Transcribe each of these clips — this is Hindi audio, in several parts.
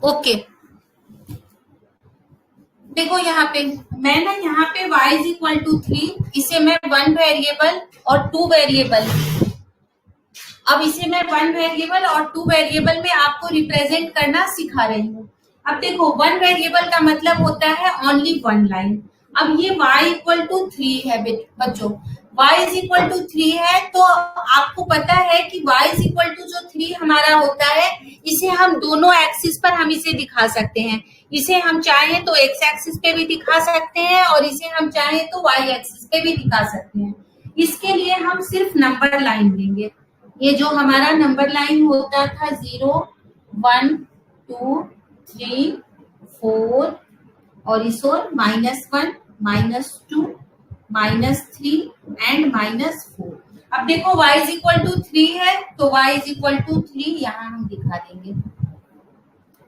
ओके, देखो यहाँ पे मैं ना यहाँ पे y इज इक्वल टू 3, इसे मैं 1 वेरिएबल और 2 वेरिएबल, अब इसे मैं 1 वेरिएबल और 2 वेरिएबल में आपको रिप्रेजेंट करना सिखा रही हूँ। अब देखो 1 वेरिएबल का मतलब होता है ओनली 1 लाइन। अब ये y इक्वल टू 3 है बच्चों, y इज इक्वल टू 3 है, तो आपको पता है कि y इज इक्वल टू जो 3 हमारा होता है, इसे हम दोनों एक्सिस पर हम इसे दिखा सकते हैं। इसे हम चाहें तो x एक्सिस पे भी दिखा सकते हैं और इसे हम चाहें तो y एक्सिस पे भी दिखा सकते हैं। इसके लिए हम सिर्फ नंबर लाइन लेंगे। ये जो हमारा नंबर लाइन होता था 0, 1, 2, 3, 4 और इस ओर -1, -2, -3 एंड -4। अब देखो y इज इक्वल टू 3 है, तो y इज इक्वल टू 3 यहाँ हम दिखा देंगे।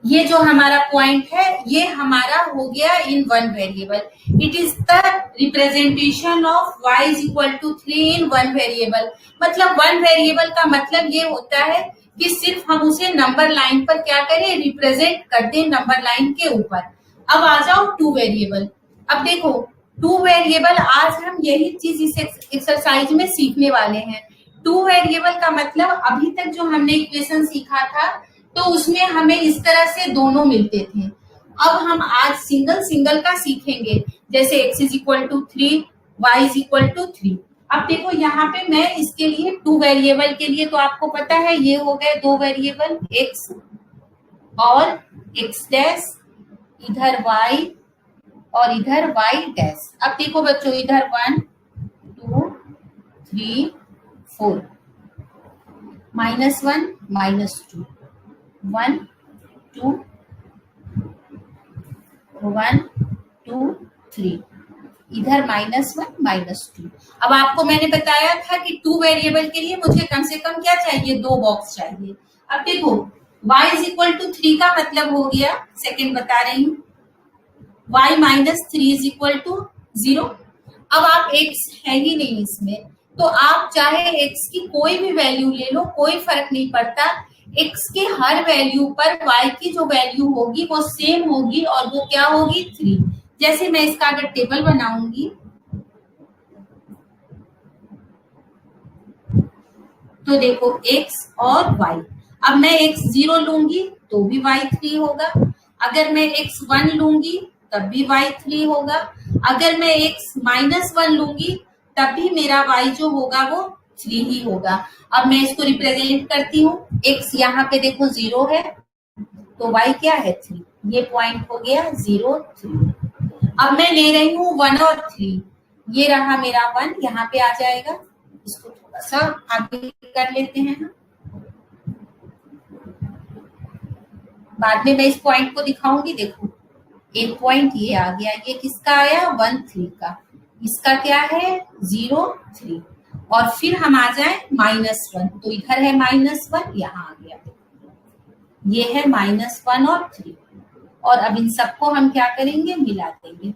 ये जो हमारा पॉइंट है ये हमारा हो गया in 1 variable. It is the representation of y is equal to 3 in 1 variable. मतलब 1 वेरिएबल का मतलब ये होता है कि सिर्फ हम उसे नंबर लाइन पर क्या करें, रिप्रेजेंट कर दें नंबर लाइन के ऊपर। अब आ जाओ 2 वेरिएबल। अब देखो 2 वेरिएबल, आज हम यही चीज इस एक्सरसाइज में सीखने वाले हैं। 2 वेरिएबल का मतलब अभी तक जो हमने इक्वेशन सीखा था तो उसमें हमें इस तरह से दोनों मिलते थे। अब हम आज सिंगल सिंगल का सीखेंगे, जैसे x is equal to 3, y is equal to 3। अब देखो यहाँ पे मैं इसके लिए 2 वेरिएबल के लिए, तो आपको पता है ये हो गए 2 वेरिएबल, x और x डैश, इधर y और इधर y डैश। अब देखो बच्चों इधर 1, 2, 3, 4, -1, -2, 1, 2, 1, 2, 3, इधर -1, -2। अब आपको मैंने बताया था कि 2 वेरिएबल के लिए मुझे कम से कम क्या चाहिए, 2 बॉक्स चाहिए। अब देखो y इज इक्वल टू 3 का मतलब हो गया, सेकेंड बता रही हूँ, y -3 इज इक्वल टू 0। अब आप x है ही नहीं इसमें, तो आप चाहे x की कोई भी वैल्यू ले लो, कोई फर्क नहीं पड़ता। x के हर वैल्यू पर y की जो वैल्यू होगी वो सेम होगी और वो क्या होगी, 3। जैसे मैं इसका अगर टेबल बनाऊंगी तो देखो x और y। अब मैं x 0 लूंगी तो भी y 3 होगा, अगर मैं x 1 लूंगी तब भी y 3 होगा, अगर मैं x -1 लूंगी तब भी मेरा y जो होगा वो 3 ही होगा। अब मैं इसको रिप्रेजेंट करती हूँ, x यहाँ पे देखो 0 है तो y क्या है, 3। ये पॉइंट हो गया 0, 3। अब मैं ले रही हूँ 1 और 3, ये रहा मेरा 1 यहाँ पे आ जाएगा। इसको थोड़ा सा आगे कर लेते हैं हम, बाद में मैं इस पॉइंट को दिखाऊंगी। देखो एक पॉइंट ये आ गया, ये किसका आया, 1, 3 का, इसका क्या है 0, 3। और फिर हम आ जाए -1, तो इधर है -1, यहाँ आ गया, ये है -1 और 3। और अब इन सबको हम क्या करेंगे, मिला देंगे।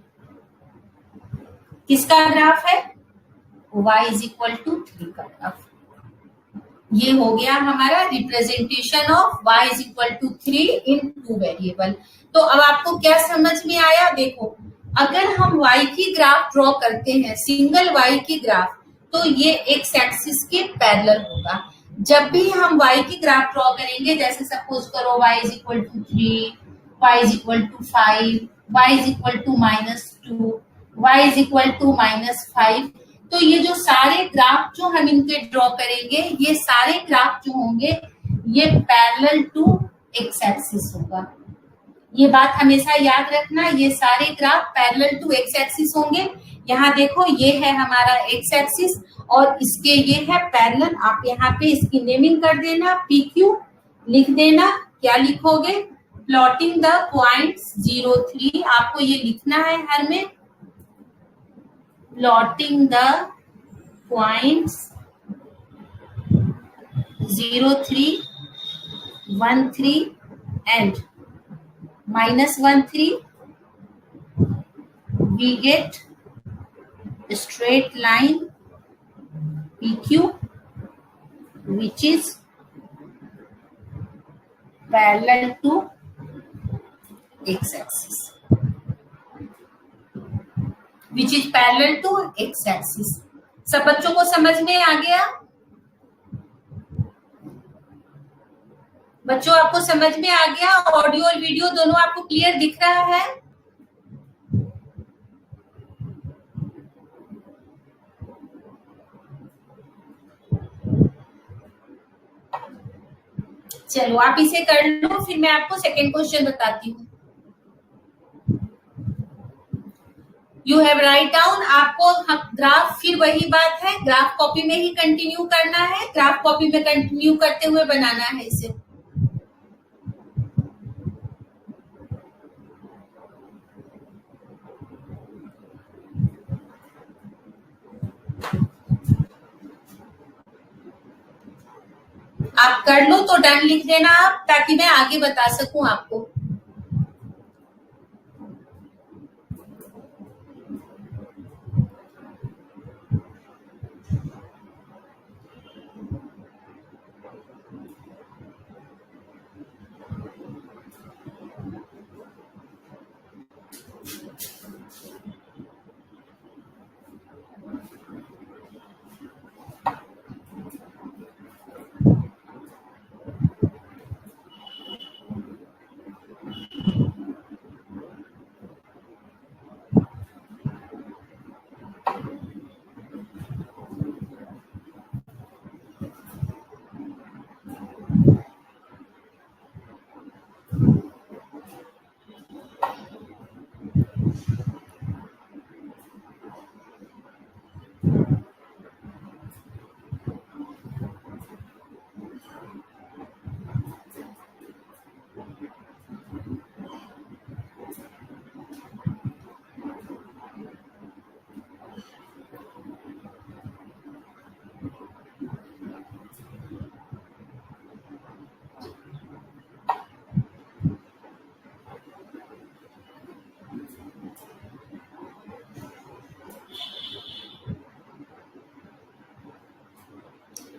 किसका ग्राफ है, y इज इक्वल टू 3 का ग्राफ। ये हो गया हमारा representation of y is equal to 3 in 2 variable. तो अब आपको क्या समझ में आया, देखो अगर हम y की ग्राफ ड्रॉ करते हैं, सिंगल y की ग्राफ, तो ये x एक्सिस के पैरेलल होगा। जब भी हम y की ग्राफ ड्रॉ करेंगे, जैसे सपोज करो y is equal to 3, y is equal to 5, y is equal to -2, y is equal to -5, तो ये जो सारे ग्राफ जो हम इनके ड्रॉ करेंगे, ये सारे ग्राफ जो होंगे ये पैरेलल टू एक्स एक्सिस होगा। ये बात हमेशा याद रखना, ये सारे graph parallel to X axis होंगे। यहाँ देखो ये है हमारा एक्स एक्सिस और इसके ये है पैरेलल। आप यहाँ पे इसकी नेमिंग कर देना, PQ लिख देना। क्या लिखोगे, प्लॉटिंग द पॉइंट्स 0, 3, आपको ये लिखना है हर में, plotting the points 0, 3, 1, 3 and -1, 3, we get a straight line PQ which is parallel to x axis which is parallel to x axis। सब बच्चों को समझ में आ गया? बच्चों आपको समझ में आ गया? ऑडियो और वीडियो दोनों आपको क्लियर दिख रहा है? चलो आप इसे कर लो, फिर मैं आपको सेकेंड क्वेश्चन बताती हूँ। यू हैव राइट डाउन, आपको ग्राफ, फिर वही बात है, ग्राफ कॉपी में ही कंटिन्यू करना है, ग्राफ कॉपी में कंटिन्यू करते हुए बनाना है इसे। आप कर लो तो डन लिख देना आप, ताकि मैं आगे बता सकूं आपको।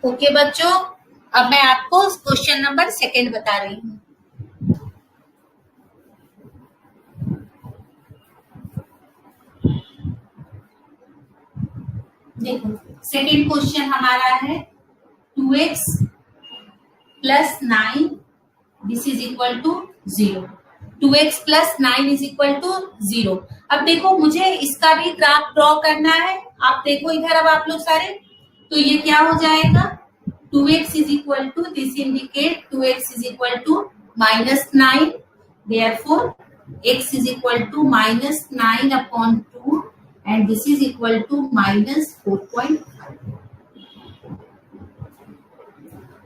ओके बच्चों, अब मैं आपको क्वेश्चन नंबर सेकंड बता रही हूँ। देखो सेकंड क्वेश्चन हमारा है 2x plus 9 this is equal to 0। 2x plus 9 is equal to 0। अब देखो मुझे इसका भी ग्राफ ड्रॉ करना है। आप देखो इधर, अब आप लोग सारे, तो ये क्या हो जाएगा, 2x is equal to, this indicate 2x is equal to -9, therefore x is equal to -9 upon 2 and this is equal to -4.5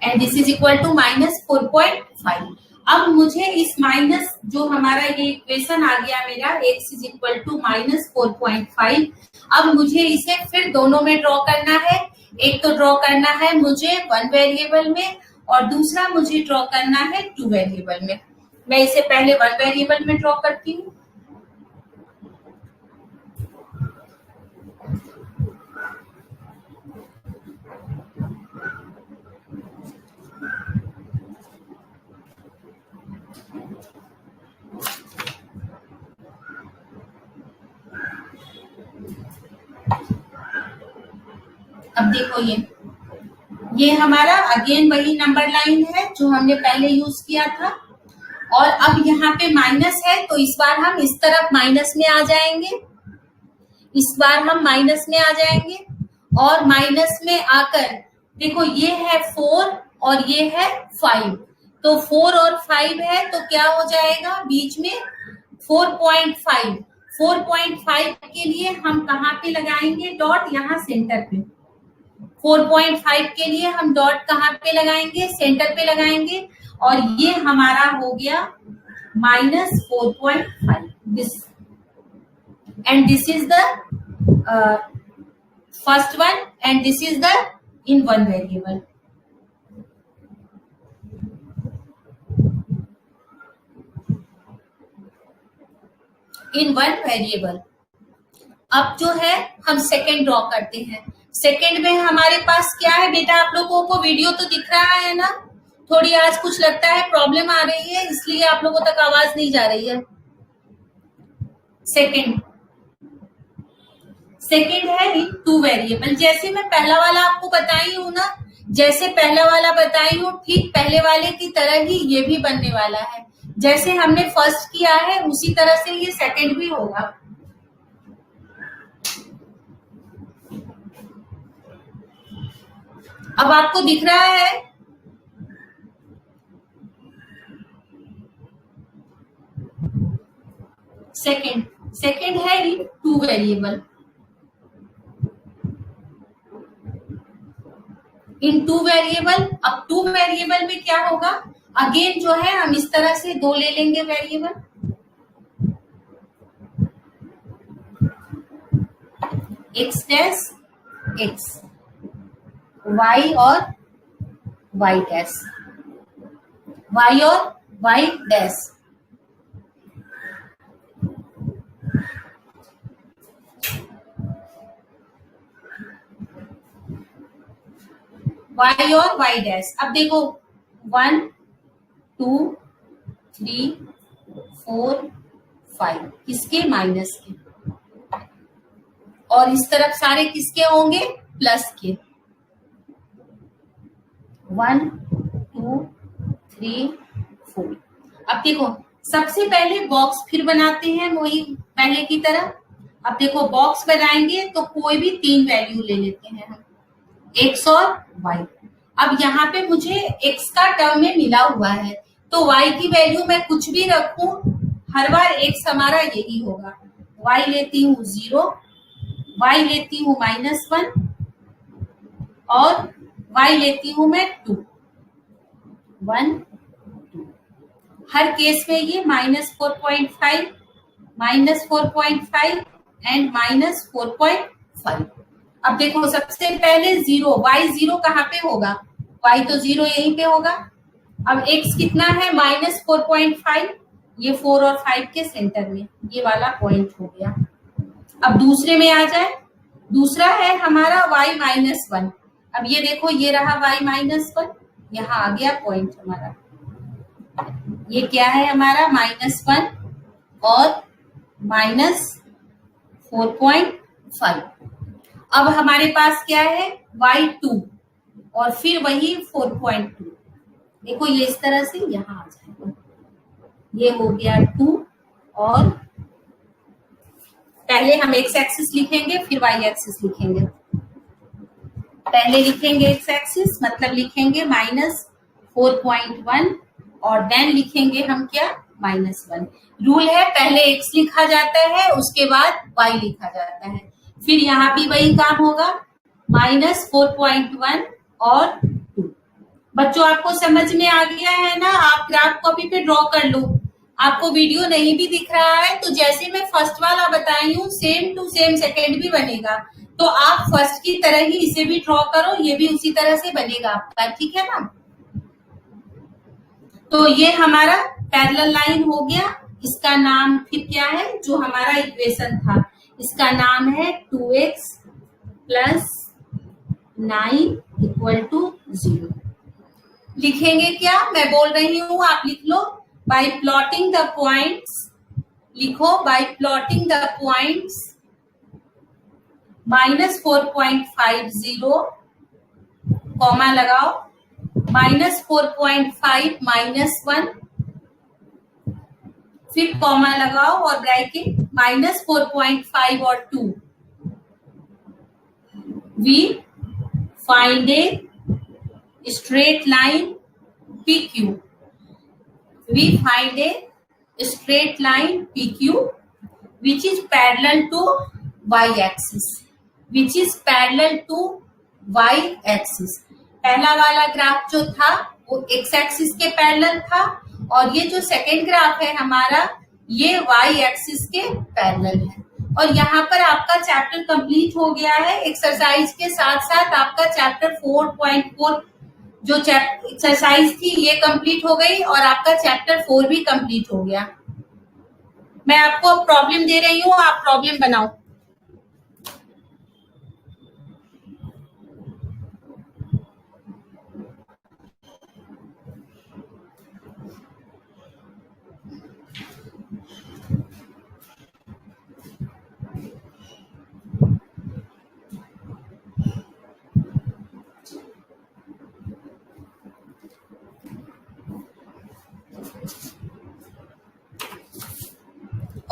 and this is equal to -4.5। अब मुझे इस माइनस, जो हमारा ये इक्वेशन आ गया मेरा, x इज इक्वल टू -4.5, अब मुझे इसे फिर दोनों में ड्रॉ करना है। एक तो ड्रॉ करना है मुझे 1 वेरिएबल में और दूसरा मुझे ड्रॉ करना है 2 वेरिएबल में। मैं इसे पहले 1 वेरिएबल में ड्रॉ करती हूँ। अब देखो ये हमारा अगेन वही नंबर लाइन है जो हमने पहले यूज किया था, और अब यहाँ पे माइनस है, तो इस बार हम इस तरफ माइनस में आ जाएंगे, इस बार हम माइनस में आ जाएंगे, और माइनस में आकर देखो ये है 4 और ये है 5, तो 4 और 5 है, तो क्या हो जाएगा बीच में 4.5। 4.5 के लिए हम कहाँ पे लगाएंगे डॉट, यहाँ सेंटर पे। 4.5 के लिए हम डॉट कहाँ पे लगाएंगे, सेंटर पे लगाएंगे, और ये हमारा हो गया -4.5 this, and this is the first one and this is the in 1 variable. In 1 variable. अब जो है हम सेकेंड ड्रॉ करते हैं। सेकेंड में हमारे पास क्या है बेटा, आप लोगों को वीडियो तो दिख रहा है ना? थोड़ी आज कुछ लगता है प्रॉब्लम आ रही है, इसलिए आप लोगों तक आवाज नहीं जा रही है। सेकेंड है टू वेरिएबल। जैसे मैं पहला वाला आपको बताई हूं ना, जैसे पहला वाला बताई हूं, ठीक पहले वाले की तरह ही ये भी बनने वाला है। जैसे हमने फर्स्ट किया है उसी तरह से ये सेकेंड भी होगा। अब आपको दिख रहा है? सेकेंड है ही टू वेरिएबल। इन टू वेरिएबल, अब टू वेरिएबल में क्या होगा, अगेन जो है हम इस तरह से दो ले लेंगे variable, X dash X, Y और वाई डैश, वाई और वाई डैश। वाई और वाई डैश। अब देखो 1 2 3 4 5 किसके, माइनस के, और इस तरफ सारे किसके होंगे, प्लस के। 1 2 3 4। अब देखो सबसे पहले बॉक्स फिर बनाते हैं वही पहले की तरह। अब देखो बॉक्स बनाएंगे तो कोई भी तीन वैल्यू ले लेते हैं हम, एक्स और वाई। अब यहाँ पे मुझे एक्स का टर्म में मिला हुआ है, तो वाई की वैल्यू मैं कुछ भी रखूं, हर बार एक्स हमारा यही होगा। वाई लेती हूँ 0, वाई लेती हूँ -1 और वाई लेती हूँ मैं 2, 1 2। हर केस में ये -4.5, -4.5 एंड -4.5। अब देखो सबसे पहले 0, वाई 0 कहाँ पे होगा, वाई तो 0 यहीं पे होगा। अब x कितना है, -4.5, ये 4 और 5 के सेंटर में ये वाला पॉइंट हो गया। अब दूसरे में आ जाए, दूसरा है हमारा y -1। अब ये देखो ये रहा y -1, यहाँ आ गया पॉइंट हमारा, ये क्या है हमारा -1 और -4.5। अब हमारे पास क्या है, y2 और फिर वही 4.2। देखो ये इस तरह से यहाँ आ जाएगा, ये हो गया 2 और पहले हम एक्स एक्सिस लिखेंगे फिर वाई एक्सिस लिखेंगे। पहले लिखेंगे एक्स एक्सिस, मतलब लिखेंगे -4.1 और देन लिखेंगे हम क्या, -1। रूल है पहले एक्स लिखा जाता है उसके बाद वाई लिखा जाता है। फिर यहाँ भी वही काम होगा, -4.1 और 2। बच्चों आपको समझ में आ गया है ना? आप ग्राफ कॉपी पे ड्रॉ कर लो। आपको वीडियो नहीं भी दिख रहा है तो जैसे मैं फर्स्ट वाला बताई हूँ सेम टू सेम सेकेंड भी बनेगा, तो आप फर्स्ट की तरह ही इसे भी ड्रॉ करो, ये भी उसी तरह से बनेगा आपका, ठीक है ना? तो ये हमारा पैरेलल लाइन हो गया। इसका नाम फिर क्या है, जो हमारा इक्वेशन था, इसका नाम है 2x + 9 = 0। लिखेंगे क्या, मैं बोल रही हूँ आप लिख लो, बाय प्लॉटिंग द पॉइंट्स, लिखो bye plotting the points -4.50, comma लगाओ, -4.5 -1, फिर कॉमा लगाओ और ब्रैकेट, -4.5 और 2। We find a straight line PQ. We find a straight line PQ which is parallel to y-axis. Which is parallel to y-axis. पहला वाला ग्राफ जो था वो x-axis के पैरेलल था और ये जो सेकेंड ग्राफ है हमारा ये y-axis के पैरेलल है। और यहाँ पर आपका चैप्टर कंप्लीट हो गया है। एक्सरसाइज के साथ साथ आपका चैप्टर 4.4 जो एक्सरसाइज थी ये कंप्लीट हो गई और आपका चैप्टर 4 भी कंप्लीट हो गया। मैं आपको प्रॉब्लम दे रही हूँ, आप प्रॉब्लम बनाओ।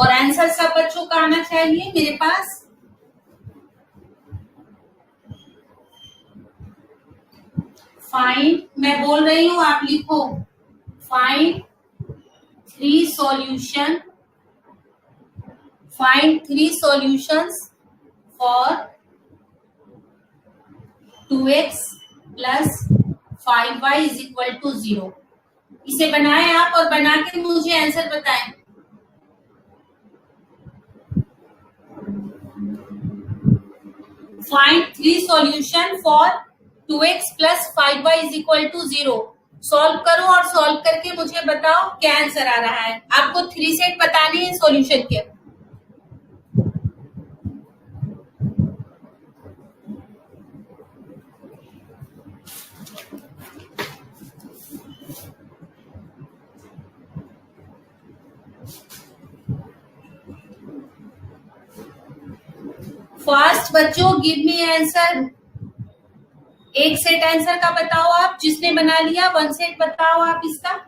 और आंसर सब बच्चों का आना चाहिए मेरे पास। फाइंड, मैं बोल रही हूं आप लिखो, find three solutions for 2x plus 5y is equal to 0। इसे बनाएं आप और बना के मुझे आंसर बताएं। Find three solution for 2x plus 5y is equal to 0। Solve करो और सॉल्व करके मुझे बताओ क्या आंसर आ रहा है। आपको 3 सेट बताने हैं सॉल्यूशन के। फास्ट बच्चों, गिव मी आंसर। एक सेट आंसर का बताओ आप, जिसने बना लिया 1 सेट बताओ आप इसका।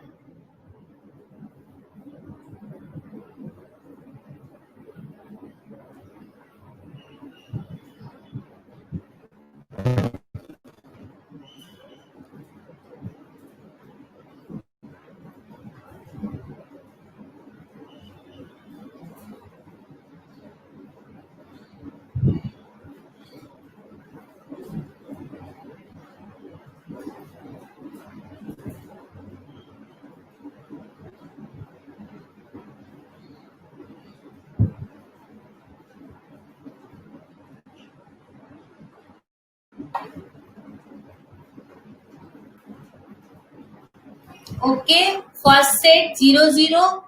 Okay, first set 0 0.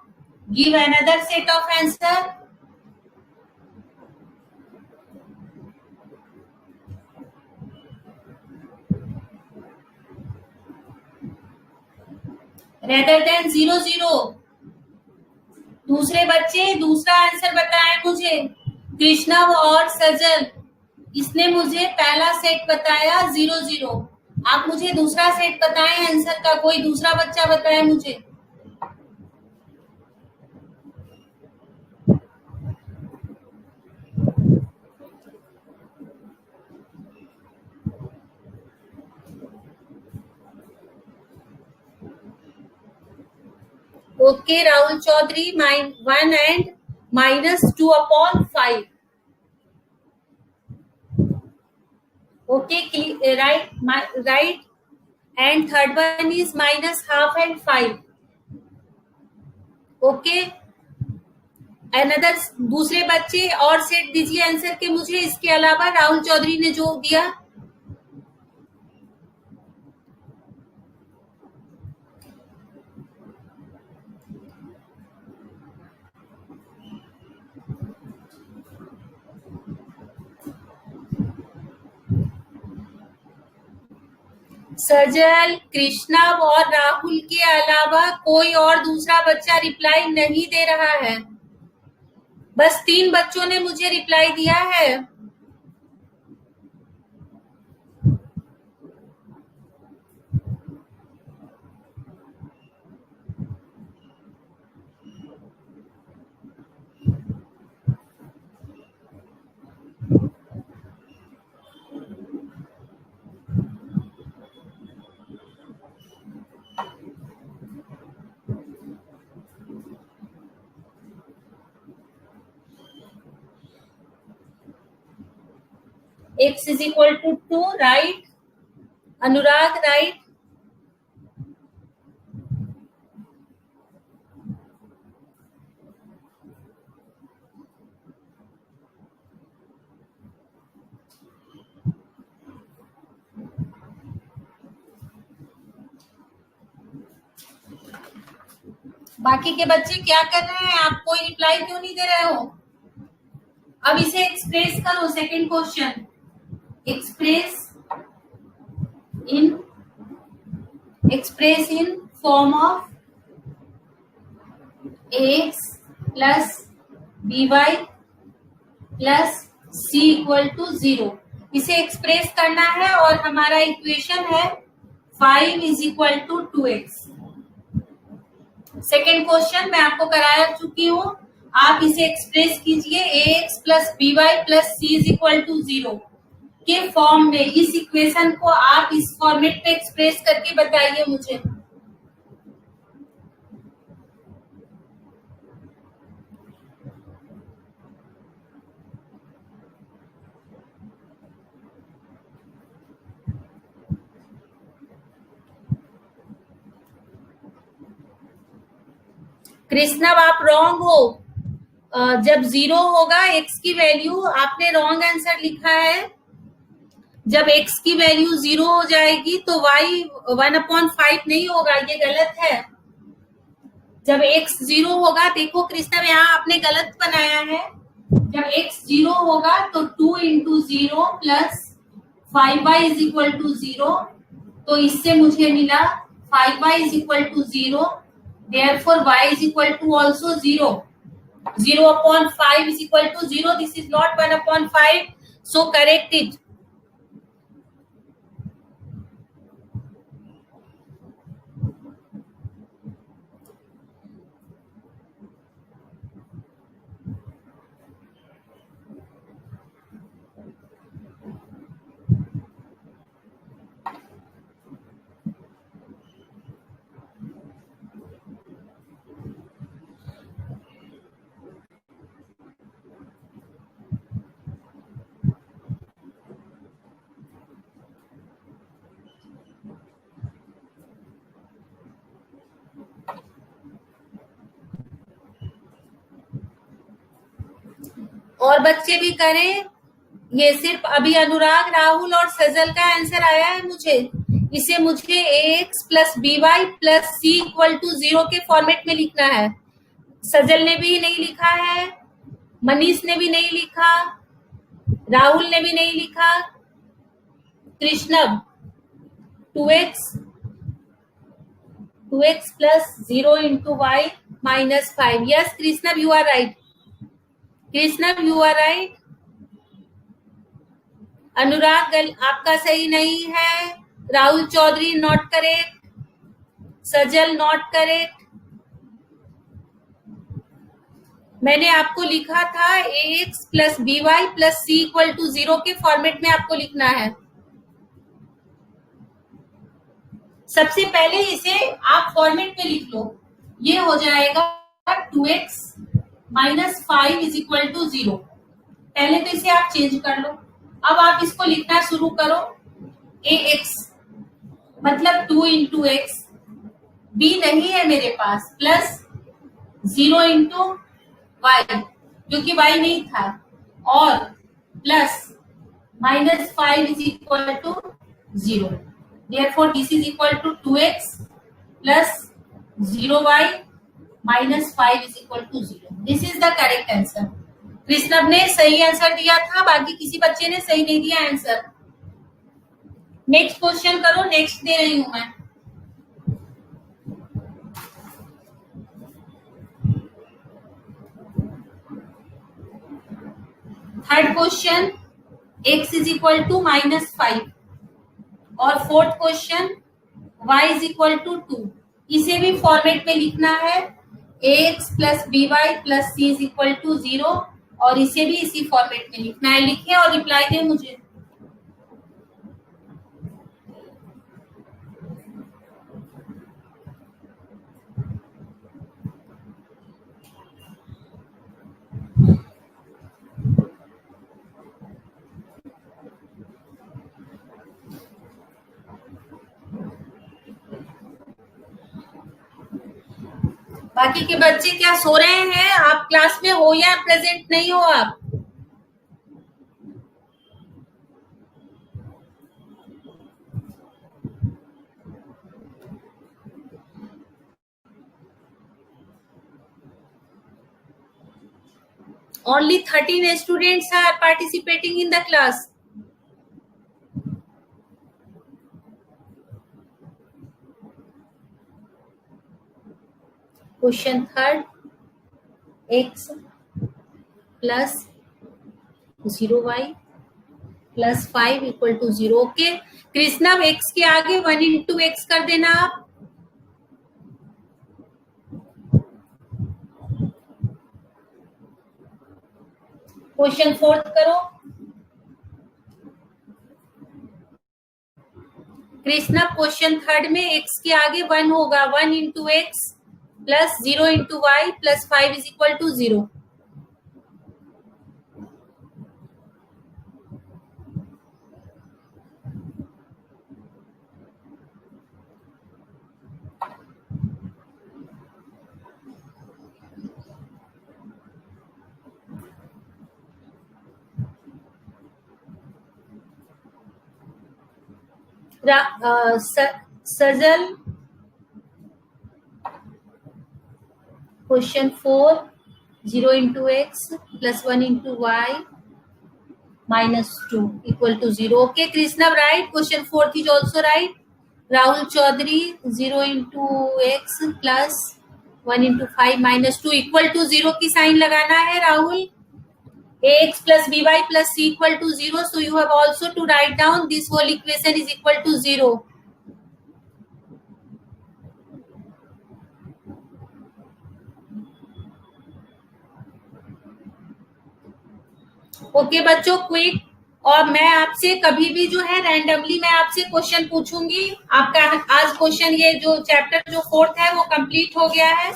Give another set of answer. Rather than 0 0. दूसरे बच्चे दूसरा आंसर बताएं मुझे। कृष्णा और सजल, इसने मुझे पहला सेट बताया 0 0। आप मुझे दूसरा सेट बताएं आंसर का। कोई दूसरा बच्चा बताए मुझे। Okay Rahul Chaudhary, 1 and -2 upon 5. Okay, right. And third one is -1/2 and 5. Okay. Another, दूसरे बच्चे और सेट दीजिए आंसर के मुझे, इसके अलावा राहुल चौधरी ने जो दिया। सजल, कृष्णा और राहुल के अलावा कोई और दूसरा बच्चा रिप्लाई नहीं दे रहा है। बस 3 बच्चों ने मुझे रिप्लाई दिया है। x is equal to 2, right? Anurag, right? बाकी के बच्चे क्या कर रहे हैं? आप कोई रिप्लाई क्यों नहीं दे रहे हो? अब इसे एक्सप्रेस करो। Second question, express in form of ax plus by plus c equal to 0। इसे एक्सप्रेस करना है और हमारा इक्वेशन है 5 is equal to 2x। Second question मैं आपको करा चुकी हूँ। आप इसे एक्सप्रेस कीजिए ax plus B Y plus C is equal to 0 के फॉर्म में। इस इक्वेशन को आप इस फॉर्मेट पे एक्सप्रेस करके बताइए मुझे। कृष्णा आप रॉन्ग हो। जब 0 होगा x की वैल्यू, आपने रॉन्ग आंसर लिखा है। जब x की वैल्यू 0 हो जाएगी तो y 1/5 नहीं होगा, ये गलत है। जब x 0 होगा, देखो कृष्णा यहाँ आपने गलत बनाया है। जब x 0 होगा तो 2 into 0 plus 5y is equal to 0। तो इससे मुझे मिला 5y is equal to 0, therefore y is equal to also 0. 0/5 is equal to 0. This is not 1/5. So correct it. और बच्चे भी करें। ये सिर्फ अभी अनुराग, राहुल और सजल का आंसर आया है मुझे। इसे मुझे ax plus B Y plus C equal to 0 के फॉर्मेट में लिखना है। सजल ने भी नहीं लिखा है, मनीष ने भी नहीं लिखा, राहुल ने भी नहीं लिखा। Krishnav 2x plus 0 into Y minus 5। Yes Krishnav you are right. Krishnav you are right. Anurag आपका सही नहीं है। Rahul Chaudhary not correct. Sajal not correct. मैंने आपको लिखा था ax plus B Y plus C equal to 0 के फॉर्मेट में आपको लिखना है। सबसे पहले इसे आप फॉर्मेट में लिख लो। ये हो जाएगा 2x minus 5 is equal to 0। पहले तो इसे आप चेंज कर लो। अब आप इसको लिखना शुरू करो। ax मतलब 2 इंटू एक्स, b नहीं है मेरे पास, प्लस 0 इंटू वाई क्योंकि y नहीं था, और plus minus 5 is equal to 0। therefore this is equal to 2x plus 0y minus 5 is equal to 0. This is the correct answer. कृष्णव ने सही आंसर दिया था, बाकी किसी बच्चे ने सही नहीं दिया आंसर। नेक्स्ट क्वेश्चन करो। नेक्स्ट दे रही हूं मैं। Third question x is equal to -5 और fourth question y is equal to 2। इसे भी फॉर्मेट में लिखना है ax plus B Y plus C is equal to 0, और इसे भी इसी फॉर्मेट में लिखना है। लिखे और रिप्लाई दे मुझे। बाकी के बच्चे क्या सो रहे हैं? आप क्लास में हो या प्रेजेंट नहीं हो आप? Only 13 students are participating in the class. Question third, x plus 0y plus 5 equal to 0. Okay कृष्णव, x के आगे 1 इंटू एक्स कर देना आप। क्वेश्चन फोर्थ करो। कृष्णा क्वेश्चन थर्ड में x के आगे 1 होगा, 1 into X plus 0 into Y plus 5 is equal to 0। Sajal question 4, 0 into X plus 1 into Y -2 equal to 0। Okay Krishna right, question fourth is also right. Rahul Chaudhary 0 into X plus 1 into 5 -2 equal to 0 की साइन लगाना है Rahul. ax plus by plus c equal to 0, so you have also to write down this whole equation is equal to 0. Okay बच्चों क्विक। और मैं आपसे कभी भी जो है रैंडमली मैं आपसे क्वेश्चन पूछूंगी। आपका आज क्वेश्चन ये जो चैप्टर जो फोर्थ है वो कंप्लीट हो गया है,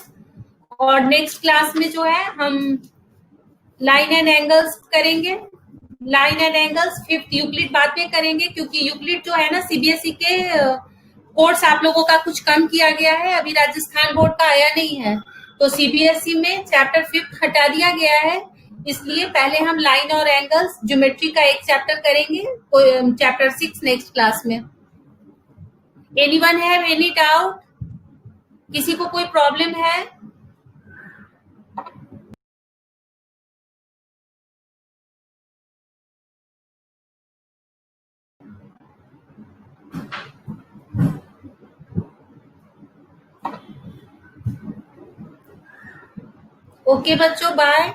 और नेक्स्ट क्लास में जो है हम लाइन एंड एंगल्स करेंगे। Line and angles fifth Euclid बाद में करेंगे, क्योंकि यूक्लिड जो है ना सीबीएसई के कोर्स आप लोगों का कुछ कम किया गया है, अभी राजस्थान बोर्ड का आया नहीं है, तो सीबीएसई में चैप्टर फिफ्थ हटा दिया गया है। इसलिए पहले हम लाइन और एंगल्स ज्योमेट्री का एक चैप्टर करेंगे, चैप्टर 6 नेक्स्ट क्लास में। Anyone have any doubt? किसी को कोई प्रॉब्लम है? ओके बच्चों बाय।